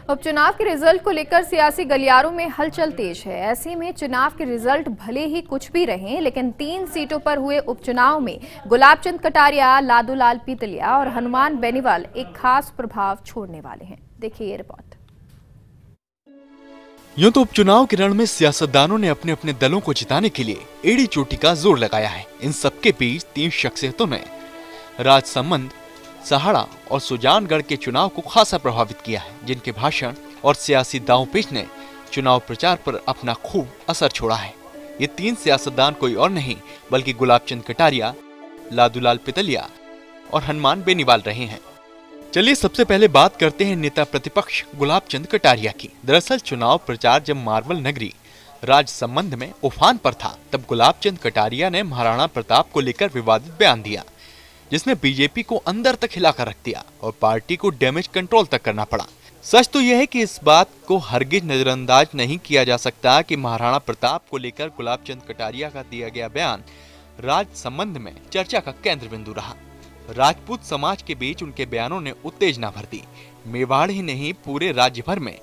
उपचुनाव के रिजल्ट को लेकर सियासी गलियारों में हलचल तेज है। ऐसे में चुनाव के रिजल्ट भले ही कुछ भी रहें, लेकिन 3 सीटों पर हुए उपचुनाव में गुलाबचंद कटारिया, लादूलाल पीतलिया और हनुमान बेनीवाल एक खास प्रभाव छोड़ने वाले हैं। देखिए ये रिपोर्ट। यूं तो उपचुनाव के रण में सियासतदानों ने अपने अपने दलों को जिताने के लिए एड़ी चोटी का जोर लगाया है। इन सबके बीच 3 शख्सियतों ने राजसमंद, सहाड़ा और सुजानगढ़ के चुनाव को खासा प्रभावित किया है, जिनके भाषण और सियासी दांवपेच ने चुनाव प्रचार पर अपना खूब असर छोड़ा है। ये 3 सियासतदान कोई और नहीं बल्कि गुलाबचंद कटारिया, लादूलाल पीतलिया और हनुमान बेनीवाल रहे हैं। चलिए सबसे पहले बात करते हैं नेता प्रतिपक्ष गुलाबचंद कटारिया की। दरअसल चुनाव प्रचार जब मार्बल नगरी राजसमंद में उफान पर था, तब गुलाबचंद कटारिया ने महाराणा प्रताप को लेकर विवादित बयान दिया, जिसने बीजेपी को अंदर तक हिलाकर रख दिया और पार्टी को डैमेज कंट्रोल तक करना पड़ा। सच तो यह है कि इस बात को हरगिज नजरअंदाज नहीं किया जा सकता कि महाराणा प्रताप को लेकर गुलाबचंद कटारिया का दिया गया बयान राजसमंद में चर्चा का केंद्र बिंदु रहा। राजपूत समाज के बीच उनके बयानों ने उत्तेजना भर दी। मेवाड़ ही नहीं, पूरे राज्य भर में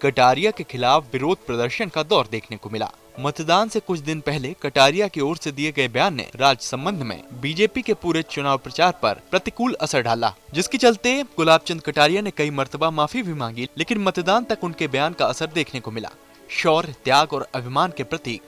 कटारिया के खिलाफ विरोध प्रदर्शन का दौर देखने को मिला। मतदान से कुछ दिन पहले कटारिया की ओर से दिए गए बयान ने राजसमंद में बीजेपी के पूरे चुनाव प्रचार पर प्रतिकूल असर डाला, जिसके चलते गुलाबचंद कटारिया ने कई मर्तबा माफी भी मांगी, लेकिन मतदान तक उनके बयान का असर देखने को मिला। शौर्य, त्याग और अभिमान के प्रतीक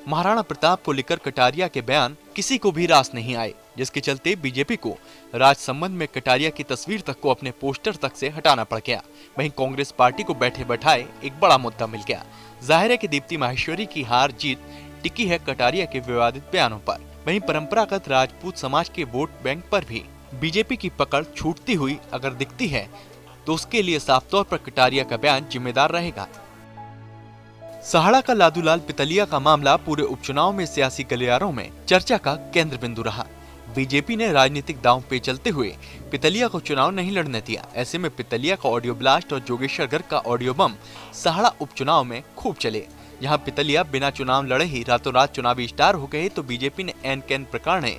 महाराणा प्रताप को लेकर कटारिया के बयान किसी को भी रास नहीं आए, जिसके चलते बीजेपी को राजसमंद में कटारिया की तस्वीर तक को अपने पोस्टर तक से हटाना पड़ गया। वहीं कांग्रेस पार्टी को बैठे बैठाए एक बड़ा मुद्दा मिल गया। जाहिर है कि दीप्ति माहेश्वरी की हार जीत टिकी है कटारिया के विवादित बयानों पर। वहीं परंपरागत राजपूत समाज के वोट बैंक पर भी बीजेपी की पकड़ छूटती हुई अगर दिखती है, तो उसके लिए साफ तौर पर कटारिया का बयान जिम्मेदार रहेगा। सहाड़ा का लादूलाल पीतलिया का मामला पूरे उपचुनाव में सियासी गलियारों में चर्चा का केंद्र बिंदु रहा। बीजेपी ने राजनीतिक दांव पे चलते हुए पीतलिया को चुनाव नहीं लड़ने दिया। ऐसे में पीतलिया का ऑडियो ब्लास्ट और जोगेश्वर गर्ग का ऑडियो बम सहाड़ा उपचुनाव में खूब चले। जहां पीतलिया बिना चुनाव लड़े ही रातों रात चुनावी स्टार हो गए, तो बीजेपी ने एन कैन प्रकार ने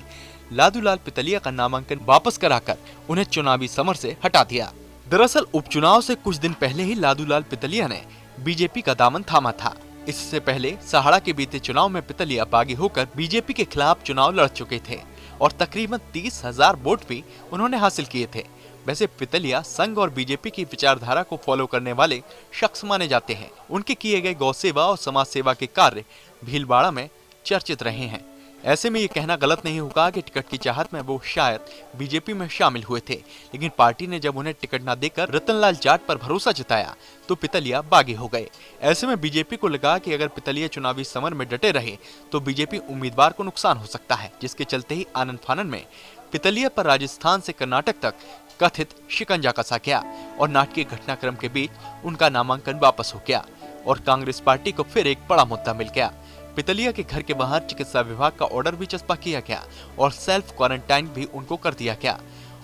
लादूलाल पीतलिया का नामांकन वापस कराकर उन्हें चुनावी समर से हटा दिया। दरअसल उपचुनाव से कुछ दिन पहले ही लादूलाल पीतलिया ने बीजेपी का दामन थामा था। इससे पहले सहाड़ा के बीते चुनाव में पीतलिया बागी होकर बीजेपी के खिलाफ चुनाव लड़ चुके थे और तकरीबन 30,000 वोट भी उन्होंने हासिल किए थे। वैसे पीतलिया संघ और बीजेपी की विचारधारा को फॉलो करने वाले शख्स माने जाते हैं। उनके किए गए गौ सेवा और समाज सेवा के कार्य भीलवाड़ा में चर्चित रहे हैं। ऐसे में ये कहना गलत नहीं होगा कि टिकट की चाहत में वो शायद बीजेपी में शामिल हुए थे, लेकिन पार्टी ने जब उन्हें टिकट न देकर रतनलाल जाट पर भरोसा जताया तो पीतलिया बागी हो गए। ऐसे में बीजेपी को लगा कि अगर पीतलिया चुनावी समर में डटे रहे तो बीजेपी उम्मीदवार को नुकसान हो सकता है, जिसके चलते ही आनन फानन में पीतलिया पर राजस्थान से कर्नाटक तक कथित शिकंजा कसा गया और नाटकीय घटनाक्रम के बीच उनका नामांकन वापस हो गया और कांग्रेस पार्टी को फिर एक बड़ा मुद्दा मिल गया। पीतलिया के घर के बाहर चिकित्सा विभाग का ऑर्डर भी चस्पा किया गया और सेल्फ क्वारंटाइन भी उनको कर दिया गया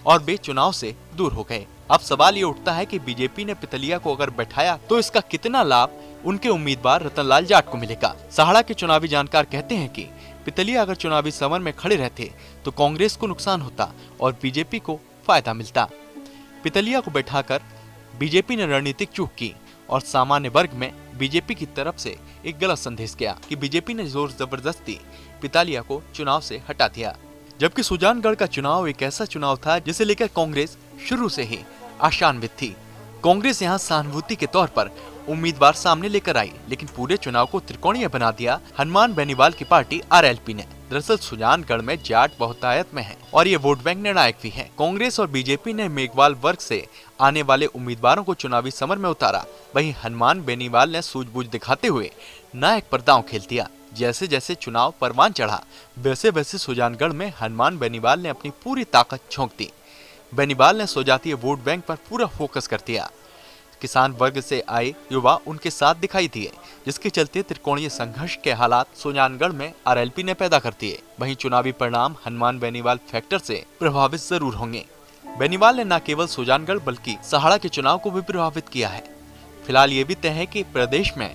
और वे चुनाव से दूर हो गए। अब सवाल ये उठता है कि बीजेपी ने पीतलिया को अगर बैठाया तो इसका कितना लाभ उनके उम्मीदवार रतनलाल जाट को मिलेगा। सहाड़ा के चुनावी जानकार कहते हैं कि पीतलिया अगर चुनावी समर में खड़े रहते तो कांग्रेस को नुकसान होता और बीजेपी को फायदा मिलता। पीतलिया को बैठाकर बीजेपी ने रणनीतिक चूक की और सामान्य वर्ग में बीजेपी की तरफ से एक गलत संदेश गया कि बीजेपी ने जोर जबरदस्ती पीतलिया को चुनाव से हटा दिया। जबकि सुजानगढ़ का चुनाव एक ऐसा चुनाव था जिसे लेकर कांग्रेस शुरू से ही आशान्वित थी। कांग्रेस यहां सहानुभूति के तौर पर उम्मीदवार सामने लेकर आई, लेकिन पूरे चुनाव को त्रिकोणीय बना दिया हनुमान बेनीवाल की पार्टी आरएलपी ने। दरअसल सुजानगढ़ में जाट बहुतायत में है और ये वोट बैंक निर्णायक भी है। कांग्रेस और बीजेपी ने मेघवाल वर्ग से आने वाले उम्मीदवारों को चुनावी समर में उतारा। वहीं हनुमान बेनीवाल ने सूझबूझ दिखाते हुए नायक पर दांव खेल दिया। जैसे जैसे चुनाव परवान चढ़ा, वैसे वैसे सुजानगढ़ में हनुमान बेनीवाल ने अपनी पूरी ताकत झोंक दी। बेनीवाल ने स्वजातीय वोट बैंक पर पूरा फोकस कर दिया। किसान वर्ग से आए युवा उनके साथ दिखाई दिए, जिसके चलते त्रिकोणीय संघर्ष के हालात सुजानगढ़ में आरएलपी ने पैदा कर दिए। वहीं चुनावी परिणाम हनुमान बेनीवाल फैक्टर से प्रभावित जरूर होंगे। बेनीवाल ने न केवल सुजानगढ़ बल्कि सहाड़ा के चुनाव को भी प्रभावित किया है। फिलहाल ये भी तय है कि प्रदेश में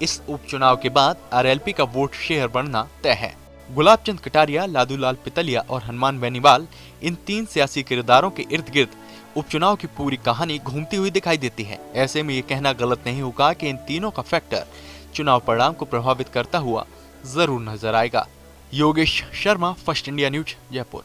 इस उपचुनाव के बाद आरएलपी का वोट शेयर बढ़ना तय है। गुलाबचंद कटारिया, लादूलाल पीतलिया और हनुमान बेनीवाल इन 3 सियासी किरदारों के इर्द गिर्द उपचुनाव की पूरी कहानी घूमती हुई दिखाई देती है। ऐसे में ये कहना गलत नहीं होगा कि इन तीनों का फैक्टर चुनाव परिणाम को प्रभावित करता हुआ जरूर नजर आएगा। Yogesh Sharma, first India news, Jaipur.